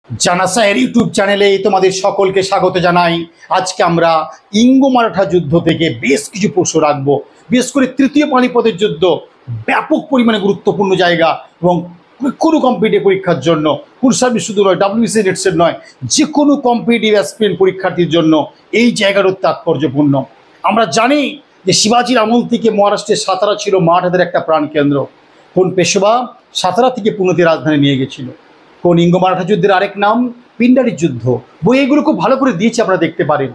জানাসায়ের YouTube চ্যানেলে তোমাদের সকলকে স্বাগত জানাই। আজকে আমরা ইঙ্গো মারাঠা যুদ্ধ থেকে বেশ কিছু প্রশ্ন রাখবো। বিশেষ করে তৃতীয় পানিপথের যুদ্ধ ব্যাপক পরিমাণে গুরুত্বপূর্ণ জায়গা এবং কোনো কম্পিটিটিভ পরীক্ষার জন্য, ফুল সার্ভিস শুধু নয়, WBC নেটসের নয়, যে কোনো কম্পিটিটিভ অ্যাসপিরেন্ট পরীক্ষার্থীর জন্য এই জায়গার তাৎপর্যপূর্ণ। আমরা জানি যে শিবাজির আমল থেকে মহারাষ্ট্রের সাতারা ছিল মারাঠাদের একটা প্রাণকেন্দ্র। কোন পেশোয়া সাতারা থেকে পুনেতে রাজধানী নিয়ে গেছিল? কোন ইঙ্গো মারাঠা যুদ্ধের আরেক নাম পিন্ডারির যুদ্ধ। বই এগুলো খুব ভালো করে দিয়েছে, আপনারা দেখতে পারেন।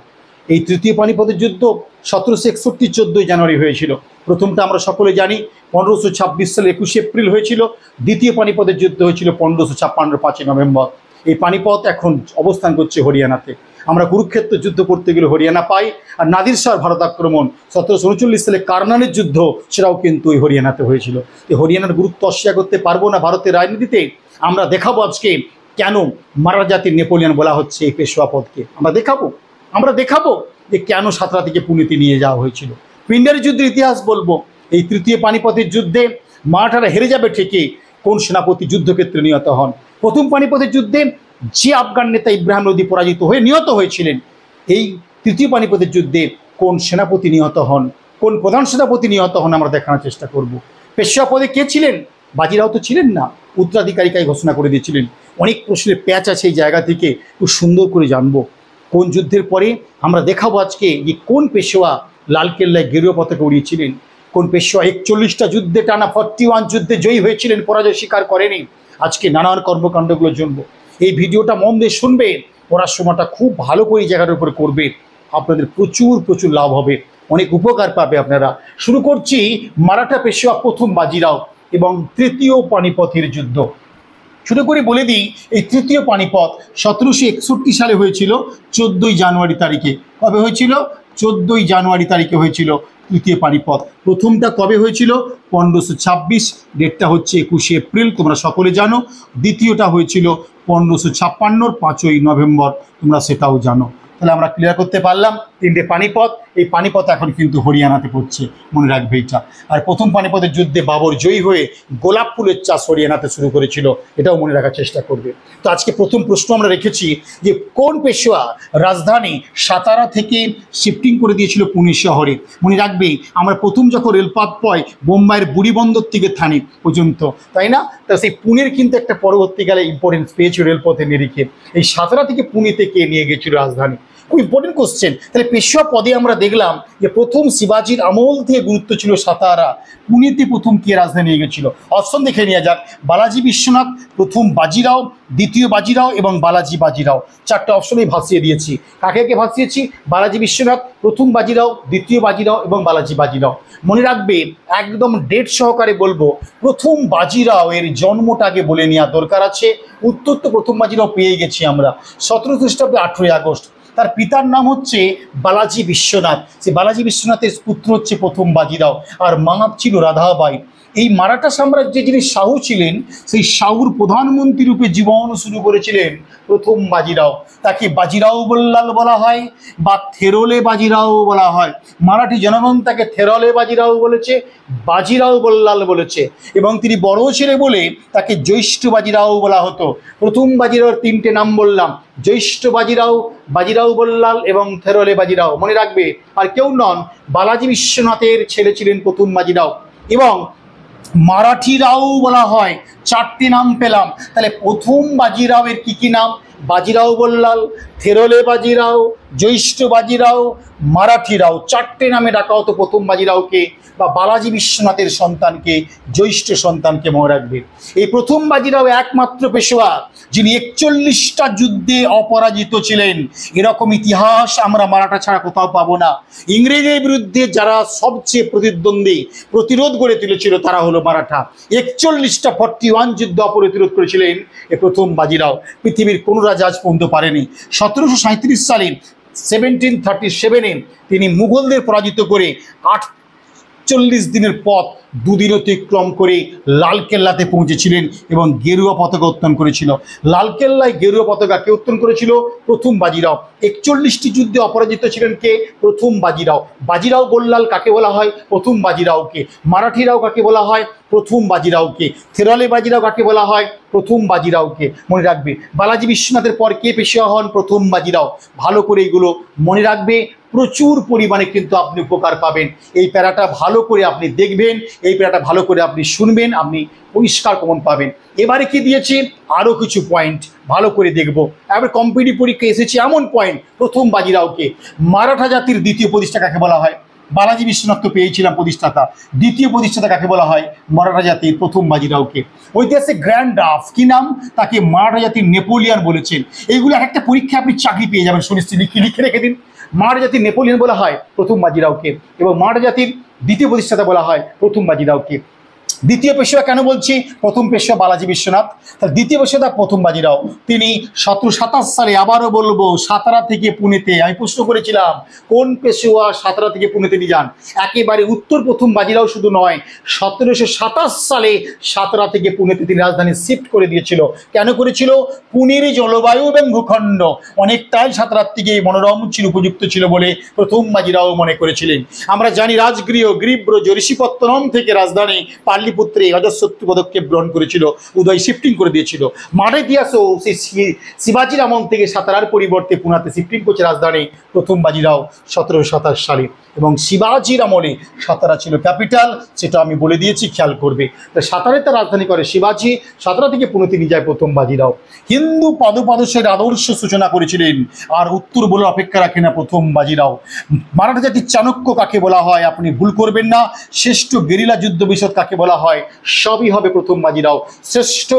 এই তৃতীয় পানিপথের যুদ্ধ 1761 14 জানুয়ারি হয়েছিল। প্রথমটা আমরা সকলে জানি 1526 সালে 21 এপ্রিল হয়েছিল। দ্বিতীয় পানিপথের যুদ্ধ হয়েছিল 1556 5 নভেম্বর। এই পানিপথ এখন অবস্থান করছে হরিয়ানাতে। আমরা কুরুক্ষেত্র যুদ্ধ করতে গেলে হরিয়ানা পাই, আর নাদির শাহর ভারত আক্রমণ 1739 সালে কারনানের যুদ্ধ, সেটাও কিন্তু ওই হরিয়ানাতে হয়েছিল। এই হরিয়ানার গুরুত্ব অস্বীকার করতে পারবো না ভারতের রাজনীতিতে। আমরা দেখাবো আজকে কেন মারাঠা জাতির নেপোলিয়ন বলা হচ্ছে এই পেশোয়া পদকে। আমরা দেখাবো যে কেন সাতারা থেকে পুনেতে নিয়ে যাওয়া হয়েছিল। পিন্ডারির যুদ্ধের ইতিহাস বলবো। এই তৃতীয় পানিপথের যুদ্ধে মারাঠারা হেরে যাবে ঠিকই, কোন সেনাপতি যুদ্ধক্ষেত্রে নিহত হন। প্রথম পানিপথের যুদ্ধে যে আফগান নেতা ইব্রাহিম লোদি পরাজিত হয়ে নিহত হয়েছিলেন, এই তৃতীয় পানিপথের যুদ্ধে কোন সেনাপতি নিহত হন, কোন প্রধান সেনাপতি নিহত হন, আমরা দেখানোর চেষ্টা করব। পেশোয়া পদে কে ছিলেন? বাজিরাও তো ছিলেন না, উত্তরাধিকারিকাই ঘোষণা করে দিয়েছিলেন। অনেক প্রশ্নের প্যাচ আছে এই জায়গা থেকে, খুব সুন্দর করে জানবো। কোন যুদ্ধের পরে আমরা দেখাবো আজকে যে কোন পেশোয়া লালকেল্লায় গেরুয়া পতাকা উড়িয়েছিলেন, কোন পেশোয়া 41টা যুদ্ধে টানা 41 যুদ্ধে জয়ী হয়েছিলেন, পরাজয় স্বীকার করেনি। আজকে নানান কর্মকাণ্ডগুলো জানবো। এই ভিডিওটা মন দিয়ে শুনবে, পড়ার সময়টা খুব ভালো করে এই জায়গাটার উপরে করবে, আপনাদের প্রচুর লাভ হবে, অনেক উপকার পাবে আপনারা। শুরু করছি মারাঠা পেশোয়া প্রথম বাজিরাও এবং তৃতীয় পানিপথের যুদ্ধ। শুরু করে বলে দিই, এই তৃতীয় পানিপথ 1761 সালে হয়েছিল 14 জানুয়ারি তারিখে। কবে হয়েছিল? 14 জানুয়ারি তারিখে হয়েছিল তৃতীয় পানিপথ। প্রথমটা কবে হয়েছিল? 1526, ডেটটা হচ্ছে 21 এপ্রিল, তোমরা সকলে জানো। দ্বিতীয়টা হয়েছিল 1556 5 নভেম্বর, তোমরা সেটাও জানো। তাহলে আমরা ক্লিয়ার করতে পারলাম তিনটে পানিপথ। এই পানিপথ এখন কিন্তু হরিয়ানাতে পড়ছে, মনে রাখবে এটা। আর প্রথম পানিপথের যুদ্ধে বাবর জয়ী হয়ে গোলাপ ফুলের চাষ হরিয়ানাতে শুরু করেছিল, এটাও মনে রাখার চেষ্টা করবে। তো আজকে প্রথম প্রশ্ন আমরা রেখেছি যে কোন পেশোয়া রাজধানী সাতারা থেকে শিফটিং করে দিয়েছিল পুনে শহরে। মনে রাখবে, আমরা প্রথম যখন রেলপথ পাই বোম্বাইয়ের বুড়িবন্দর থেকে থানে পর্যন্ত, তাই না? তা সেই পুনের কিন্তু একটা পরবর্তীকালে ইম্পর্টেন্স পেয়েছিল রেলপথের নিরিখে। এই সাতারা থেকে পুনেতে কে নিয়ে গেছিল রাজধানী? খুব ইম্পর্টেন্ট কোশ্চেন। তাহলে পেশোয়া পদে আমরা দেখলাম যে প্রথম শিবাজির আমল থেকে গুরুত্ব ছিল সাতারা। পুনেতে প্রথম কে রাজধানী নিয়ে গেছিল? অপশন দেখে নেওয়া যাক। বালাজি বিশ্বনাথ, প্রথম বাজিরাও, দ্বিতীয় বাজিরাও এবং বালাজি বাজিরাও। চারটে অপশনেই ভাসিয়ে দিয়েছি। কাকে ভাসিয়েছি? বালাজি বিশ্বনাথ, প্রথম বাজিরাও, দ্বিতীয় বাজিরাও এবং বালাজি বাজিরাও। মনে রাখবে, একদম ডেট সহকারে বলবো। প্রথম বাজিরাও এর জন্মটা আগে বলে নেওয়া দরকার আছে। উত্তর তো প্রথম বাজিরাও পেয়ে গেছি আমরা, 17 খ্রিস্টাব্দে 18 আগস্ট। তার পিতার নাম হচ্ছে বালাজি বিশ্বনাথ। সে বালাজি বিশ্বনাথের পুত্র হচ্ছে প্রথম বাজিরাও, আর মা ছিল রাধাবাই। এই মারাঠা সাম্রাজ্যে যিনি শাহু ছিলেন, সেই শাহুর প্রধানমন্ত্রী রূপে জীবন শুরু করেছিলেন প্রথম বাজিরাও। তাকে বাজিরাও বল্লাল বলা হয় বা থেরলে বাজিরাও বলা হয়। মারাঠি জনগণ তাকে থেরলে বাজিরাও বলেছে, বাজিরাও বল্লাল বলেছে, এবং তিনি বড় ছেলে বলে তাকে জ্যৈষ্ঠ বাজিরাও বলা হতো। প্রথম বাজিরাওর তিনটে নাম বললাম, জ্যৈষ্ঠ বাজিরাও, বাজিরাও বল্লাল এবং থেরলে বাজিরাও। মনে রাখবে, আর কেউ নন, বালাজি বিশ্বনাথের ছেলে ছিলেন প্রথম বাজিরাও। এবং মারাঠিরাও বলা হয়। চারটি নাম পেলাম। তাহলে প্রথম বাজিরাওয়ের কি নাম? বাজিরাও বল্লাল, থেরলে বাজিরাও, জ্যৈষ্ঠ বাজিরাও, মারাঠিরাও। চারটে নামে ডাকা হতো প্রথম বাজিরাওকে বা বালাজি বিশ্বনাথের সন্তানকে, জ্যৈষ্ঠ সন্তানকে। মনে রাখবে, এই প্রথম বাজিরাও একমাত্র পেশোয়া যিনি 41টা যুদ্ধে অপরাজিত ছিলেন। এরকম ইতিহাস আমরা মারাঠা ছাড়া কোথাও পাবো না। ইংরেজের বিরুদ্ধে যারা সবচেয়ে প্রতিদ্বন্দ্বী, প্রতিরোধ গড়ে তুলেছিল, তারা হলো মারাঠা। 41টা 41 যুদ্ধ অপ্রতিরোধ করেছিলেন এ প্রথম বাজিরাও। পৃথিবীর কোনো রাজা আজ পর্যন্ত পারেনি। 1737 সালে 1737 তিনি মুঘলদের পরাজিত করে 41 দিনের পথ 2 দিন অতিক্রম করে লালকেল্লাতে পৌঁছেছিলেন এবং গেরুয়া পতাকা উত্তোলন করেছিল। লালকেল্লায় গেরুয়া পতাকা কে উত্তোলন করেছিল? প্রথম বাজিরাও। 41টি যুদ্ধে অপরাজিত ছিলেন কে? প্রথম বাজিরাও। বাজিরাও গোল্লাল কাকে বলা হয়? প্রথম বাজিরাওকে। মারাঠিরাও কাকে বলা হয়? প্রথম বাজিরাওকে। থেরালি বাজিরাও কাকে বলা হয়? প্রথম বাজিরাওকে। মনে রাখবে, বালাজি বিশ্বনাথের পর কে পেশোয়া হন? প্রথম বাজিরাও। ভালো করে এগুলো মনে রাখবে, প্রচুর পরিমাণে কিন্তু আপনি উপকার পাবেন। এই প্যারাটা ভালো করে আপনি দেখবেন, এই প্যারাটা ভালো করে আপনি শুনবেন, আপনি পরিষ্কার কমন পাবেন। এবারে কি দিয়েছি? আরও কিছু পয়েন্ট ভালো করে দেখব। এবার কম্পিটিটিভ পরীক্ষা এসেছে এমন পয়েন্ট, প্রথম বাজিরাওকে। মারাঠা জাতির দ্বিতীয় প্রতিষ্ঠা কাকে বলা হয়? বালাজি বিশ্বনাথ তো পেয়েছিলাম প্রতিষ্ঠাতা। দ্বিতীয় প্রতিষ্ঠাতা কাকে বলা হয়? মারাঠা জাতির প্রথম বাজিরাওকে। ঐতিহাসিক গ্র্যান্ড ডাফ কি নাম? তাকে মারাঠা জাতির নেপোলিয়ান বলেছেন। এইগুলো একটা পরীক্ষা আপনি চাকরি পেয়ে যাবেন, শুনেছি, লিখে রেখে দিন। মারাঠা জাতির নেপোলিয়ান বলা হয় প্রথম বাজিরাওকে, এবং মারাঠা জাতির দ্বিতীয় প্রতিষ্ঠাতা বলা হয় প্রথম বাজিরাওকে। দ্বিতীয় পেশোয়া কেন বলছি? প্রথম পেশোয়া বালাজি বিশ্বনাথ, তার দ্বিতীয় পেশোয়া প্রথম বাজিরাও। তিনি 1727 সালে, আবারও বলবো, সাতারা থেকে পুনেতে, আমি প্রশ্ন করেছিলাম কোন পেশোয়া সাতারা থেকে পুনেতে নিয়ে যান, একেবারে উত্তর প্রথম বাজিরাও শুধু নয়, 1727 সালে সাতারা থেকে পুনেতে তিনি রাজধানী শিফট করে দিয়েছিল। কেন করেছিল? পুনের জলবায়ু এবং ভূখণ্ড অনেকটাই সাতারার থেকে মনোরম ছিল, উপযুক্ত ছিল বলে প্রথম বাজিরাও মনে করেছিলেন। আমরা জানি রাজগৃহ গ্রীব্রজ ঋষিপত্তনম থেকে রাজধানী পাটলিপুত্রে অজস্রত্ব পদক্ষেপ গ্রহণ করেছিল, উদয় শিফটিং করে দিয়েছিল। মাঠে ইতিহাসও সেই শিবাজির আমল থেকে সাতারার পরিবর্তে পুনাতে শিফটিং করছে রাজধানী প্রথম বাজিরাও 1727 সালে। এবং শিবাজির আমলে সাতারা ছিল ক্যাপিটাল, সেটা আমি বলে দিয়েছি, খেয়াল করবে। সাতারে তার রাজধানী করে শিবাজি, সাতারা থেকে পুনেতে নিয়ে যায় প্রথম বাজিরাও। হিন্দু পদপাদশের আদর্শ সূচনা করেছিলেন, আর উত্তর বলে অপেক্ষা রাখে না প্রথম বাজিরাও। মারাঠা জাতির চাণক্য কাকে বলা হয়? আপনি ভুল করবেন না। শ্রেষ্ঠ গেরিলা যুদ্ধ বিশারদ কাকে বলা হয়? সবই হবে প্রথম বাজিরাও। শ্রেষ্ঠ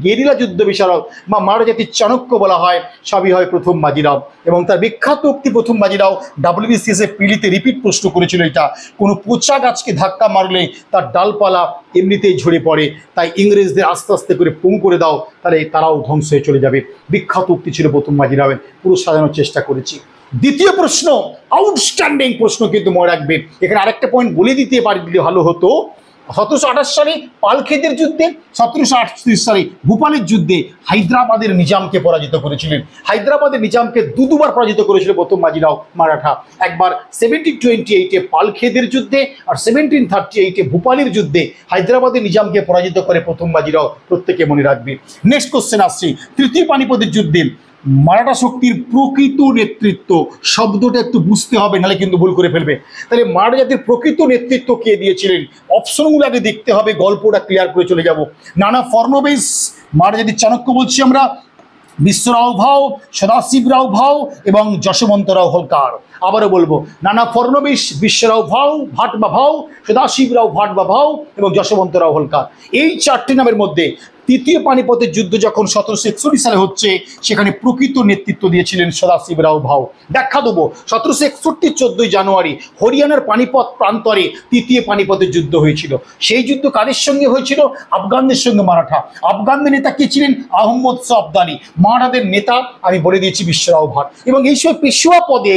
গেরিলা যুদ্ধ বিশারদ বা মারাঠা জাতির চাণক্য বলা হয়, সবই হয় প্রথম বাজিরাও। এবং তার বিখ্যাত উক্তি প্রথম বাজিরাও WBCS পিলিতে রিপিট প্রশ্ন করেছিল, এটা কোনো পচা গাছকে ধাক্কা মারলে তার ডালপালা এমনিতেই ঝরে পড়ে, তাই ইংরেজদের আস্তে আস্তে করে পং করে দাও, তাহলে তারাও ধ্বংস হয়ে চলে যাবে। বিখ্যাত উক্তি ছিল প্রথম বাজিরাওয়ের, পুরো সাজানোর চেষ্টা করেছি। দ্বিতীয় প্রশ্ন, আউটস্ট্যান্ডিং প্রশ্ন কিন্তু মনে রাখবে। এখানে আরেকটা পয়েন্ট বলে দিতে পারি, দিলে ভালো হতো। 1728 সালে পালখেদের যুদ্ধে, 1738 সালে ভূপালের যুদ্ধে হায়দ্রাবাদের নিজামকে পরাজিত করেছিলেন। হায়দ্রাবাদের নিজামকে দুবার পরাজিত করেছিল প্রথম বাজিরাও মারাঠা। একবার 1728-এ পালখেদের যুদ্ধে, আর 1738-এ ভূপালের যুদ্ধে হায়দ্রাবাদের নিজামকে পরাজিত করে প্রথম বাজিরাও। প্রত্যেকে মনে রাখবে। নেক্সট কোশ্চেন আসছে, তৃতীয় পানিপথের যুদ্ধে মারাঠা শক্তির প্রকৃত নেতৃত্ব শব্দটা একটু বুঝতে হবে, নাহলে কিন্তু ভুল করে ফেলবে। তাহলে মারাঠা জাতির প্রকৃত নেতৃত্ব কে দিয়েছিলেন? অপশনগুলো আগে দেখতে হবে, গল্পটা ক্লিয়ার করে চলে যাব। নানা ফড়নবিস, মারাঠা জাতির চাণক্য বলছি আমরা, বিশ্বরাও ভাউ, সদাশিবরাও ভাউ এবং যশবন্তরাও হোলকার। আবারও বলবো, নানা ফড়নবিস, বিশ্বরাও ভাউ, ভাট বা ভাউ, সদাশিবরাও ভাট বা ভাউ এবং যশবন্তরাও হোলকার। এই চারটি নামের মধ্যে তৃতীয় পানিপথের যুদ্ধ যখন 1761 সালে হচ্ছে, সেখানে প্রকৃত নেতৃত্ব দিয়েছিলেন সদাশিবরাও ভাউ। ব্যাখ্যা দেবো। 1761 14 জানুয়ারি হরিয়ানার পানিপথ প্রান্তরে তৃতীয় পানিপথের যুদ্ধ হয়েছিল। সেই যুদ্ধ কাদের সঙ্গে হয়েছিল? আফগানদের সঙ্গে মারাঠা। আফগানদের নেতা কে ছিলেন? আহমদ শাহ আবদালি। মারাঠাদের নেতা আমি বলে দিয়েছি বিশ্বরাও ভাট। এবং এই সময় পেশোয়া পদে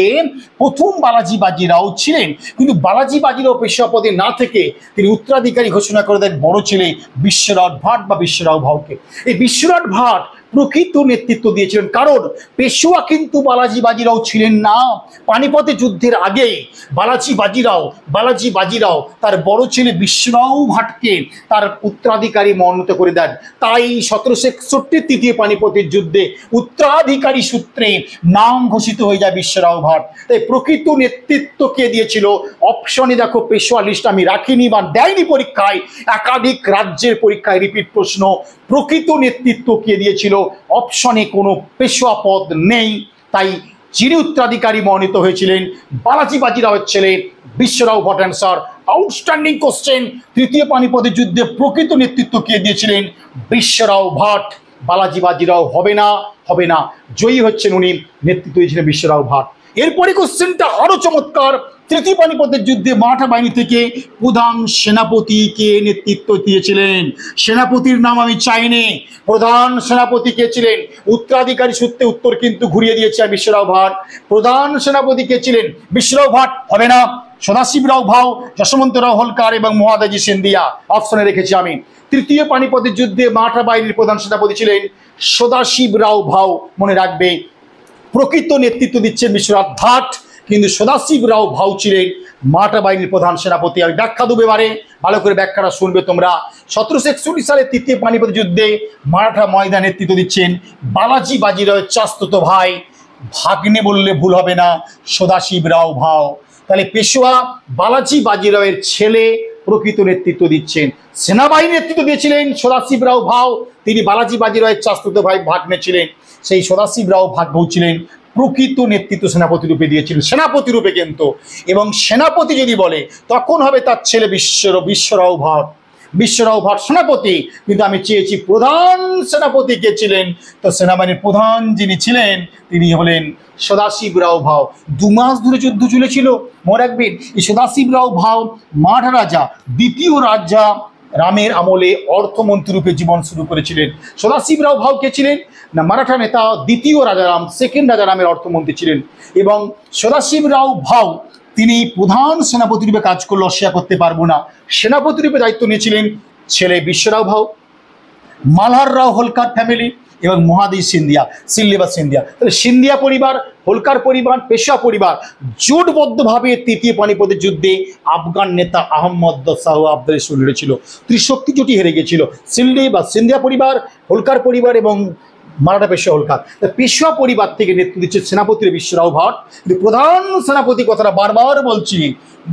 প্রথম বালাজি বাজিরাও ছিলেন, কিন্তু বালাজি বাজিরাও পেশোয়া পদে না থেকে তিনি উত্তরাধিকারী ঘোষণা করে দেন বড় ছেলে বিশ্বরাও ভাট বা বিশ্বরাও ভাউকে। এই বিশ্বরাও ভাট প্রকৃত নেতৃত্ব দিয়েছিলেন, কারণ পেশোয়া কিন্তু বালাজি বাজিরাও ছিলেন না। পানিপথে যুদ্ধের আগে বালাজি বাজিরাও তার বড় ছেলে বিশ্বরাও ভাটকে তার উত্তরাধিকারী মনোনীত করে দেন। তাই 1761 তৃতীয় পানিপথের যুদ্ধে উত্তরাধিকারী সূত্রে নাম ঘোষিত হয়ে যায় বিশ্বরাও ভাট। তাই প্রকৃত নেতৃত্ব কে দিয়েছিল? অপশনে দেখো, পেশোয়া লিস্ট আমি রাখিনি বা দেয়নি পরীক্ষায়, একাধিক রাজ্যের পরীক্ষায় রিপিট প্রশ্ন। প্রকৃত নেতৃত্ব কে দিয়েছিল? অপশনে কোনো পেশোয়া পদ নেই, তাই যিনি উত্তরাধিকারী মনোনীত হয়েছিলেন বালাজি বাজিরাওয়ের ছেলে Vishwarao Bhat. Answer, outstanding question. তৃতীয় পানিপথের যুদ্ধে প্রকৃত নেতৃত্ব কে দিয়েছিলেন? বিশ্বরাও ভাট। বালাজি বাজিরাও হবে না, জয়ী হচ্ছেন উনি, নেতৃত্ব দিয়েছিলেন বিশ্বরাও ভাট। এরপরে কোশ্চেনটা আরো চমৎকার। তৃতীয় পানিপথের যুদ্ধে মারাঠা বাহিনী থেকে প্রধান সেনাপতিকে নেতৃত্ব দিয়েছিলেন। সেনাপতির নাম আমি চাইনি, প্রধান সেনাপতি কে ছিলেন? উত্তরাধিকারী সূত্রে উত্তর কিন্তু ঘুরিয়ে দিয়েছে বিশ্বরাও ভাট। প্রধান সেনাপতি কে ছিলেন? বিশ্বরাও ভাট হবে না, সদাশিবরাও ভাও, যশবন্তরাও হোলকার এবং মহাদাজি সিন্ধিয়া অপশনে রেখেছি আমি। তৃতীয় পানিপথের যুদ্ধে মারাঠা বাহিনীর প্রধান সেনাপতি ছিলেন সদাশিবরাও ভাও। মনে রাখবে, প্রকৃত নেতৃত্ব দিচ্ছেন বিশ্বনাথ ভাট, কিন্তু সদাশিবরাও ভাও ছিলেন মারাঠা বাহিনীর প্রধান সেনাপতি। আমি ব্যাখ্যা দেবো এবারে, ভালো করে ব্যাখ্যাটা শুনবে তোমরা। 1761 সালে তৃতীয় পানিপথ যুদ্ধে মারাঠা ময়দান নেতৃত্ব দিচ্ছেন বালাজি বাজিরাওয়ের চাচাতো ভাই, ভাগ্নে বললে ভুল হবে না, সদাশিবরাও ভাও। তাহলে পেশোয়া বালাজি বাজিরাওয়ের ছেলে প্রকৃত নেতৃত্ব দিচ্ছেন। সেনাবাহিনী নেতৃত্ব দিয়েছিলেন সদাশিবরাও ভাও, তিনি বালাজি বাজিরাওয়ের চাচাতো ভাই ভাগ্নে ছিলেন। সেই সদাশিবরাও ভাও ছিলেন প্রকৃত নেতৃত্ব সেনাপতি রূপে দিয়েছিলেন, সেনাপতি রূপে কিন্তু। এবং সেনাপতি যদি বলে তখন হবে তার ছেলে বিশ্বরাও ভাট। বিশ্বরাও ভাট সেনাপতি, কিন্তু আমি চেয়েছি প্রধান সেনাপতি কে ছিলেন, তো সেনাবাহিনীর প্রধান যিনি ছিলেন তিনি হলেন সদাশিবরাও ভাও। 2 মাস ধরে যুদ্ধ চলেছিল। মনে রাখবেন, এই সদাশিবরাও ভাও মারাঠা রাজা দ্বিতীয় রাজা রামের আমলে অর্থমন্ত্রী রূপে জীবন শুরু করেছিলেন। সদাশিবরাও ভাও কে ছিলেন না, মারাঠা নেতা দ্বিতীয় রাজারাম, সেকেন্ড রাজারামের অর্থমন্ত্রী ছিলেন। এবং সদাশিবরাও ভাও তিনি প্রধান সেনাপতি রূপে কাজ করলে অস্বীকার করতে পারবো না। সেনাপতি রূপে দায়িত্ব নিয়েছিলেন ছেলে বিশ্বরাও ভাও, মালহার রাও হোলকার ফ্যামিলি এবং মহাদেশ সিন্ধিয়া, সিল্লেবাস সিন্ধিয়া। তাহলে সিন্ধিয়া পরিবার, হোলকার পরিবার, পেশোয়া পরিবার জোটবদ্ধভাবে তৃতীয় পানিপথের যুদ্ধে আফগান নেতা আহমদ শাহ আবদারের সঙ্গে লড়েছিল। ত্রিশক্তি জোটই হেরে গেছিল। সিল্লি বা সিন্ধিয়া পরিবার, হোলকার পরিবার এবং মারাঠা পেশোয়া হোলকার। পেশোয়া পরিবার থেকে নেতৃত্ব দিচ্ছে সেনাপতি বিশ্বরাও ভাট। কিন্তু প্রধান সেনাপতি কথাটা বারবার বলছি,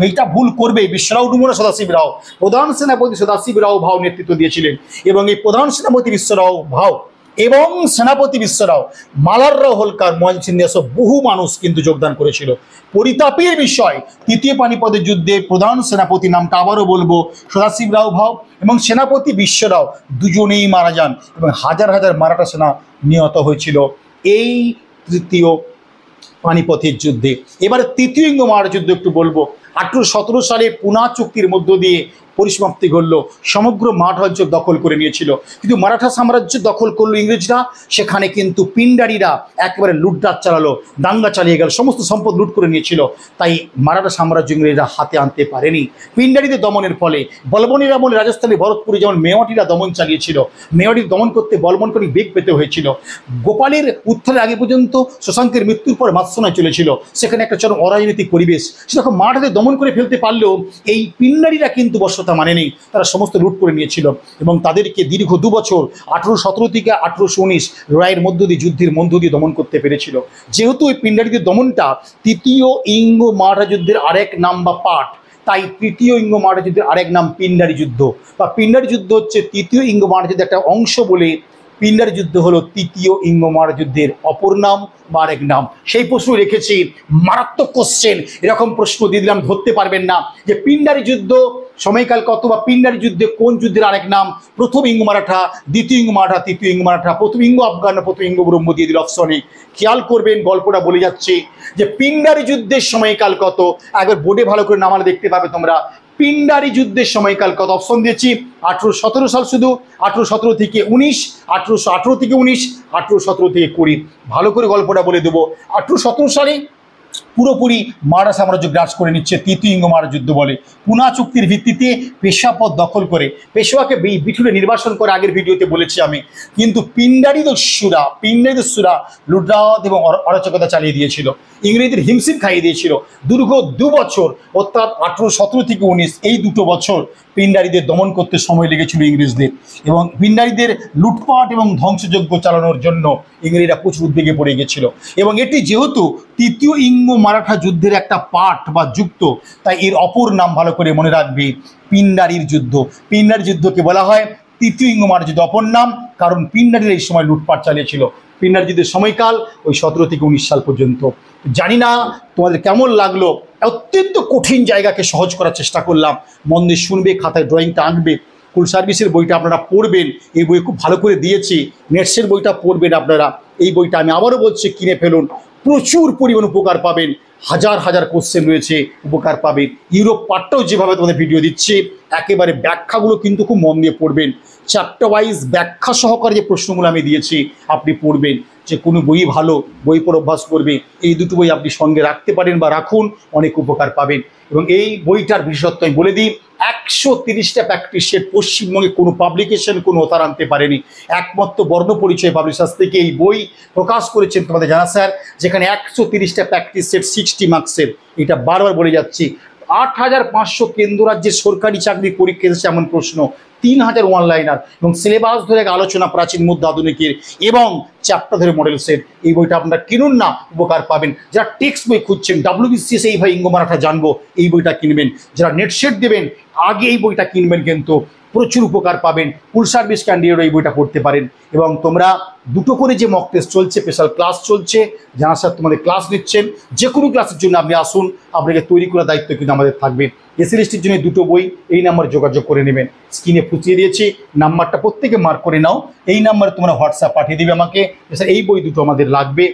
এইটা ভুল করবে, বিশ্বরাও ডুমোরা সদাশিবরাও। প্রধান সেনাপতি সদাশিবরাও ভাও নেতৃত্ব দিয়েছিলেন। এবং এই প্রধান সেনাপতি বিশ্বরাও ভাও এবং সেনাপতি বিশ্বরাও, মালার রাও হোলকার, মহেন্দ্র সিন্ধিয়া সহ বহু মানুষ কিন্তু যোগদান করেছিল। পরিতাপের বিষয়, তৃতীয় পানিপথের যুদ্ধে প্রধান সেনাপতি নামটা আবারও বলবো সদাশিবরাও ভাও এবং সেনাপতি বিশ্বরাও দুজনেই মারা যান এবং হাজার হাজার মারাঠা সেনা নিহত হয়েছিল এই তৃতীয় পানিপথের যুদ্ধে। এবারে তৃতীয় ইঙ্গ মারাঠা যুদ্ধ একটু বলবো। 1817 সালে পুনা চুক্তির মধ্য দিয়ে পরিসমাপ্তি ঘটল। সমগ্র মারাঠা অঞ্চল দখল করে নিয়েছিল, কিন্তু মারাঠা সাম্রাজ্য দখল করলো ইংরেজরা। সেখানে কিন্তু পিন্ডারিরা একেবারে লুটডাট চালালো, দাঙ্গা চালিয়ে গেল, সমস্ত সম্পদ লুট করে নিয়েছিল। তাই মারাঠা সাম্রাজ্য ইংরেজরা হাতে আনতে পারেনি। পিন্ডারিদের দমনের ফলে বলবনির আমলে রাজস্থানে ভরতপুরে যেমন মেওয়াটিরা দমন চালিয়েছিল, মেওয়াটির দমন করতে বলবনকে বেগ পেতে হয়েছিল। গোপালের উত্থানের আগে পর্যন্ত শশাঙ্কের মৃত্যুর পর মাৎসনায় চলেছিল, সেখানে একটা চরম অরাজনৈতিক পরিবেশ। সেরকম মারাঠাদের দমন করে ফেলতে পারলেও এই পিন্ডারিরা কিন্তু বশ্যতা মানেনি, তারা সমস্ত লুট করে নিয়েছিল এবং তাদেরকে দীর্ঘ 2 বছর 1817 থেকে 1819 লড়াইয়ের মধ্য দিয়ে, যুদ্ধের মধ্য দিয়ে দমন করতে পেরেছিল। যেহেতু এই পিন্ডারিদের দমনটা তৃতীয় ইঙ্গ মারাঠা যুদ্ধের আরেক নাম বা পাঠ, তাই তৃতীয় ইঙ্গ মারাঠা যুদ্ধের আরেক নাম পিন্ডারি যুদ্ধ বা পিন্ডারি যুদ্ধ হচ্ছে তৃতীয় ইঙ্গ মারাঠা যুদ্ধের একটা অংশ বলে পিন্ডারি যুদ্ধ হলো তৃতীয় ইঙ্গ মারাঠা যুদ্ধের অপর নাম বা আরেক নাম। সেই প্রশ্ন রেখেছি, মারাত্মক কোশ্চেন, এরকম প্রশ্ন দিয়ে দিলাম ধরতে পারবেন না যে পিন্ডারি যুদ্ধ সময়কাল কত বা পিন্ডারি যুদ্ধে কোন যুদ্ধের আরেক নাম, প্রথম ইঙ্গ মারাঠা, দ্বিতীয় ইঙ্গ মারাঠা, তৃতীয় ইঙ্গ মারাঠা, প্রথম ইঙ্গ আফগান, প্রথম ইঙ্গ ব্রহ্ম দিয়ে দিল অপশনে। খেয়াল করবেন, গল্পটা বলে যাচ্ছে যে পিন্ডারি যুদ্ধের সময়কাল কত, একবার বোর্ডে ভালো করে নামালে দেখতে পাবে তোমরা। পিন্ডারি যুদ্ধের সময়কাল কত অপশন দিয়েছি, 1817 সাল শুধু, 1817 থেকে 19, 1818 থেকে 19, 1817 থেকে 20। ভালো করে গল্পটা বলে দেবো। 1817 সালে পুরোপুরি মারাঠা সাম্রাজ্য গ্রাস করে নিচ্ছে, তৃতীয় ইঙ্গ মারাঠা যুদ্ধ বলে। পুনা চুক্তির ভিত্তিতে পেশোয়া পদ দখল করে, পেশোয়াকে বিঠুরে নির্বাসন করে আগের ভিডিওতে বলেছি আমি। কিন্তু পিন্ডারি দস্যুরা লুটরাত এবং অরাচকতা চালিয়ে দিয়েছিল, ইংরেজদের হিমশিম খাইয়ে দিয়েছিল। দীর্ঘ 2 বছর অর্থাৎ 1817 থেকে 19 এই 2 বছর পিন্ডারিদের দমন করতে সময় লেগেছিল ইংরেজদের। এবং পিন্ডারিদের লুটপাট এবং ধ্বংসযজ্ঞ চালানোর জন্য ইংরেজরা প্রচুর উদ্বেগে পড়ে গেছিল। এবং এটি যেহেতু তৃতীয় ইঙ্গ মারাঠা যুদ্ধের একটা পার্ট বা যুক্ত, তাই এর অপর নাম ভালো করে মনে রাখবে পিন্ডারির যুদ্ধ। পিন্ডারি যুদ্ধকে বলা হয় তৃতীয় ইঙ্গ মারাঠা যুদ্ধ, অপর নাম কারণ পিন্ডারিরা এই সময় লুটপাট চালিয়েছিল। পিন্ডারি যুদ্ধের সময়কাল ওই 17 থেকে 19 সাল পর্যন্ত। জানি না তোমাদের কেমন লাগলো, অত্যন্ত কঠিন জায়গাকে সহজ করার চেষ্টা করলাম। মন দিয়ে শুনবে, খাতায় ড্রয়িংটা আঁকবে। কুল সার্ভিসের বইটা আপনারা পড়বেন, এই বই খুব ভালো করে দিয়েছি। নেটসের বইটা পড়বেন আপনারা, এই বইটা আমি আবারও বলছি কিনে ফেলুন, প্রচুর পরিমাণ উপকার পাবেন। হাজার হাজার কোশ্চেন রয়েছে, উপকার পাবেন। ইউরোপ পার্টটাও যেভাবে তোমাদের ভিডিও দিচ্ছে, একেবারে ব্যাখ্যাগুলো কিন্তু খুব মন দিয়ে পড়বেন। চ্যাপ্টার ওয়াইজ ব্যাখ্যা সহকারে যে প্রশ্নগুলো আমি দিয়েছি আপনি পড়বেন, যে কোনো বই ভালো, বই পড়ে অভ্যাস করবে, এই দুটো বই আপনি সঙ্গে রাখতে পারেন বা রাখুন, অনেক উপকার পাবেন। এবং এই বইটার বিশেষত্ব আমি বলে দিই, 130টা প্র্যাকটিস সেট পশ্চিমবঙ্গে কোনো পাবলিকেশন কোনো অতার আনতে পারেনি। একমাত্র বর্ণপরিচয় পাবলিশার্স থেকে এই বই প্রকাশ করেছেন তোমাদের জানা স্যার, যেখানে 130টা প্র্যাকটিস সেট 60 মার্কসের। এটা বারবার বলে যাচ্ছি। 8500 কেন্দ্র রাজ্যের সরকারি চাকরির পরীক্ষা এসেছে এমন প্রশ্ন, 3000 ওয়ানলাইনার এবং সিলেবাস ধরে আলোচনা প্রাচীন মধ্য আধুনিকের এবং চ্যাপ্টার ধরে মডেল সেট। এই বইটা আপনারা কিনুন না, উপকার পাবেন। যারা টেক্সট বই খুঁজছেন, WBCS এইভাবে ইঙ্গ মারাঠা জানবো, এই বইটা কিনবেন। যারা নেট সেট দেবেন, আগে এই বইটা কিনবেন, কিন্তু প্রচুর উপকার পাবেন। ফুল সার্ভিস ক্যান্ডিডেটও এই বইটা পড়তে পারেন। এবং তোমরা দুটো করে যে মক টেস্ট চলছে, স্পেশাল ক্লাস চলছে, জানা স্যার তোমাদের ক্লাস নিচ্ছেন, যে কোনো ক্লাসের জন্য আপনি আসুন, আপনাকে তৈরি করার দায়িত্ব কিন্তু আমাদের থাকবে। এসএলএসটির জন্য দুটো বই এই নাম্বারে যোগাযোগ করে নেবেন। স্ক্রিনে ফুটিয়ে দিয়েছি, নাম্বারটা প্রত্যেকে মার্ক করে নাও। এই নাম্বারে তোমরা হোয়াটসঅ্যাপ পাঠিয়ে দেবে আমাকে, স্যার এই বই দুটো আমাদের লাগবে,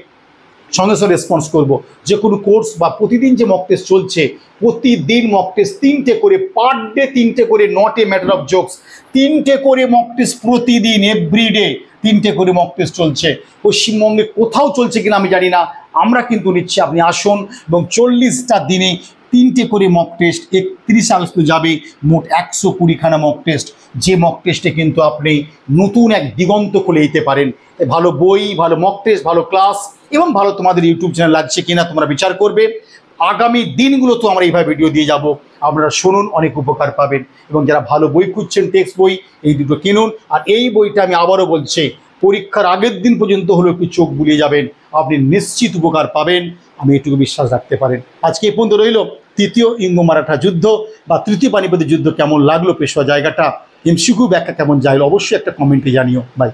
সঙ্গে সঙ্গে রেসপন্স করব। যে কোনো কোর্স বা প্রতিদিন যে মক টেস্ট চলছে, প্রতিদিন মক টেস্ট 3টে করে, পার ডে 3টে করে, not a matter of jokes, 3টে করে মক টেস্ট প্রতিদিন, এভরিডে 3টে করে মক টেস্ট চলছে। পশ্চিমবঙ্গে কোথাও চলছে কিনা আমি জানি না, আমরা কিন্তু নিচ্ছি। আপনি আসুন এবং 40টা দিনে 3টে করে মক টেস্ট, 31 আগস্ট যাবে মোট 120খানা মক টেস্ট। যে মক টেস্টে কিন্তু আপনি নতুন এক দিগন্ত খুলে দিতে পারেন। ভালো বই, ভালো মক টেস্ট, ভালো ক্লাস এবং ভালো তোমাদের ইউটিউব চ্যানেল লাগছে কিনা তোমরা বিচার করবে। আগামী দিনগুলো তো আমরা এইভাবে ভিডিও দিয়ে যাব, আপনারা শুনুন, অনেক উপকার পাবেন। এবং যারা ভালো বই খুঁজছেন, টেক্সট বই, এই দুটো কিনুন। আর এই বইটা আমি আবারও বলছি, পরীক্ষার আগের দিন পর্যন্ত হলেও একটু চোখ বুলিয়ে যাবেন, আপনি নিশ্চিত উপকার পাবেন, আমি এটুকু বিশ্বাস রাখতে পারেন। আজকে এই পর্যন্ত রইল। তৃতীয় ইঙ্গ মারাঠা যুদ্ধ বা তৃতীয় পানিপথের যুদ্ধ কেমন লাগলো, পেশোয়া জায়গাটা, এমসিকিউ ব্যাখ্যা কেমন যাইলো, অবশ্যই একটা কমেন্টে জানিও। বাই।